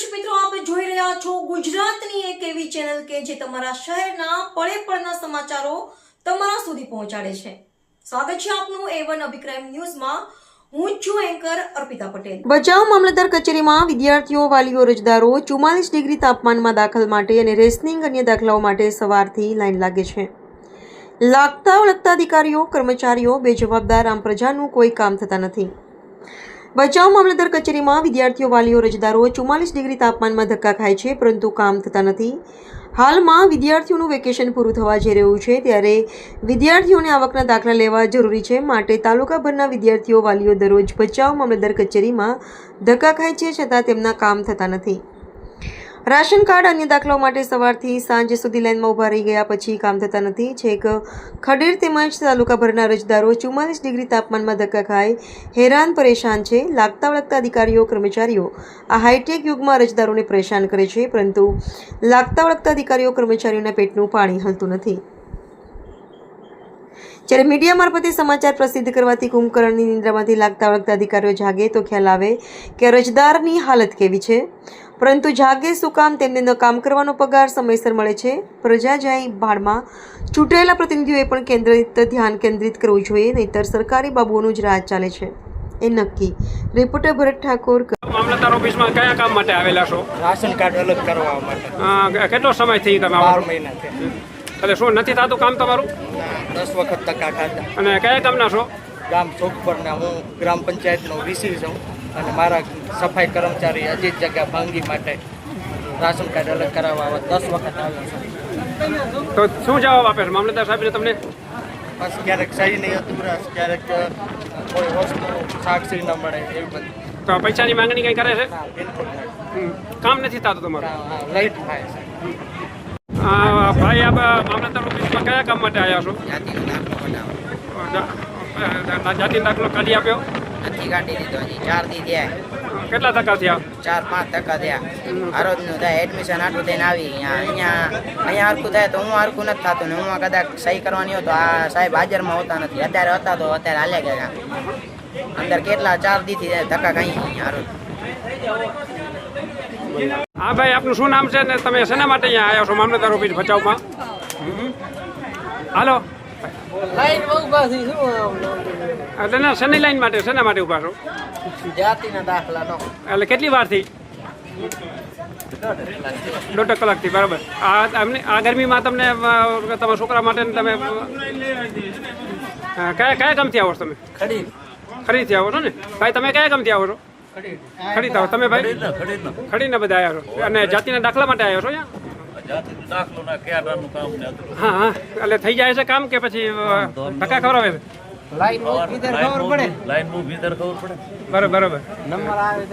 દર્શક મિત્રો, આપ જોઈ રહ્યા છો ગુજરાતની એક એવી ચેનલ કે જે તમારા શહેરના પળે પળના સમાચારો તમારા સુધી પહોંચાડે છે। સ્વાગત છે આપનું A1 અભિક્રાઇમ ન્યૂઝમાં। હું છું એન્કર અર્પિતા પટેલ। ભચાઉ મામલતદાર કચેરીમાં વિદ્યાર્થીઓ, વાલીઓ, અરજદારો 44 ડિગ્રી તાપમાનમાં દાખલ માટે અને રેશનિંગ અન્ય દાખલાઓ માટે સવારથી લાઈન લાગે છે। લાગતા વળગતા અધિકારીઓ, કર્મચારીઓ બેજવાબદાર, આમ પ્રજાનું કોઈ કામ થતા નથી। ભચાઉ મામલતદાર કચેરીમાં વિદ્યાર્થીઓ, વાલીઓ, અરજદારો 44 ડિગ્રી તાપમાનમાં ધક્કા ખાય છે, પરંતુ કામ થતા નથી। હાલમાં વિદ્યાર્થીઓનું વેકેશન પૂરું થવા જઈ રહ્યું છે, ત્યારે વિદ્યાર્થીઓને આવકના દાખલા લેવા જરૂરી છે, માટે તાલુકાભરના વિદ્યાર્થીઓ, વાલીઓ દરરોજ ભચાઉ મામલતદાર કચેરીમાં ધક્કા ખાય છે, છતાં તેમના કામ થતા નથી। રાશન કાર્ડ, અન્ય દાખલાઓ માટે સવારથી સાંજ સુધી લાઇનમાં ઊભા રહી ગયા પછી કામ થતા નથી। છેક ખડેર તેમજ તાલુકાભરના અરજદારો 44 ડિગ્રી તાપમાનમાં ધક્કા ખાઈ હેરાન પરેશાન છે। લાગતા વળગતા અધિકારીઓ, કર્મચારીઓ આ હાઈટેક યુગમાં અરજદારોને પરેશાન કરે છે, પરંતુ લાગતા વળગતા અધિકારીઓ, કર્મચારીઓના પેટનું પાણી હલતું નથી। જ્યારે મીડિયા મારફતે સમાચાર પ્રસિદ્ધ કરવાથી કુંભકર્ણની નિંદ્રામાંથી લાગતા વળગતા અધિકારીઓ જાગે તો ખ્યાલ આવે કે અરજદારની હાલત કેવી છે, પરંતુ જાગે શું કામ? તેમને ન કામ કરવાનો પગાર સમયસર મળે છે। પ્રજા જાય ભાડમાં। ચૂંટાયેલા પ્રતિનિધિઓએ પણ ધ્યાન કેન્દ્રિત કરવું જોઈએ, નહીંતર સરકારી બાબુઓનું જ રાજ ચાલે છે એ નક્કી। રિપોર્ટર ભરત ઠાકોર। મામલતદાર ઓફિસમાં કયા કામ માટે આવેલા છો? રાશન કાર્ડ અલગ કરવા માટે। કેટલો સમય થઈ તમે 12 મહિના થયા। એટલે શું નથી થતું કામ તમારું? 10 વખત ધક્કા ખાધા। અને કયા ગામના છો? ગામ ચોકપરના। હું ગ્રામ પંચાયતનો વીસી છું અને મારા સફાઈ કર્મચારી અજીત જગ્યા ભાંગી માટે રાશન કાર્ડ અલગ કરાવવા 10 વખત આવ્યા છે। તો શું જવાબ આપે છે મામલતદાર સાહેબને તમને? બસ ક્યારેક સહી નહીં હતું, ક્યારેક કોઈ વસ્તુ સાક્ષી ન મળે એવી બધી। તો પૈસાની માંગણી કંઈ કરે છે? બિલકુલ નહીં। કામ નથી થતું તમારું? લાઈટ થાય છે। ભાઈ, આપ મામલતદાર ઓફિસમાં કયા કામ માટે આવ્યા છો? જાતિનો દાખલો કાઢી આપ્યો? નથી કાઢી દીધો, હજી 4 દી થયા। કેટલા ટકા થયા? 4-5 ટકા થયા। આરોજનું થાય એડમિશન આટલું થઈને આવી અહીંયા હરખું થાય તો હું હરખું નથી થતું ને હું કદાચ સહી કરવાની હોય તો આ સાહેબ હાજરમાં હોતા નથી। અત્યારે હતા તો અત્યારે હાલ્યા ગયા અંદર કેટલા 4 દીથી ધક્કા ખાઈ આરોજ। હા ભાઈ, આપનું શું નામ છે ને તમે શેના માટે અહીંયા આવ્યા છો મામલતદાર ઓફિસ ભચાઉમાં? હાલો, એટલે ના શેની લાઈન માટે, શેના માટે ઉભા છો? જાતિના દાખલાનો। એટલે કેટલી વારથી? 1.5 કલાકથી, બરાબર। આ ગરમીમાં તમને તમારા છોકરા માટે તમે કયા ગામથી આવો છો તમે? ખડીથી આવો છો ને ભાઈ? તમે કયા ગામથી આવો છો? ખડી આવો તમે ભાઈ? ખડીને બધા આવ્યા છો અને જાતિના દાખલા માટે આવ્યા છો? હા હા, એટલે થઈ જાય છે કામ કે પછી ધક્કા ખવડાવે છે? લાઈન મૂકી ખબર પડે। બરાબર બરાબર। નંબર આવે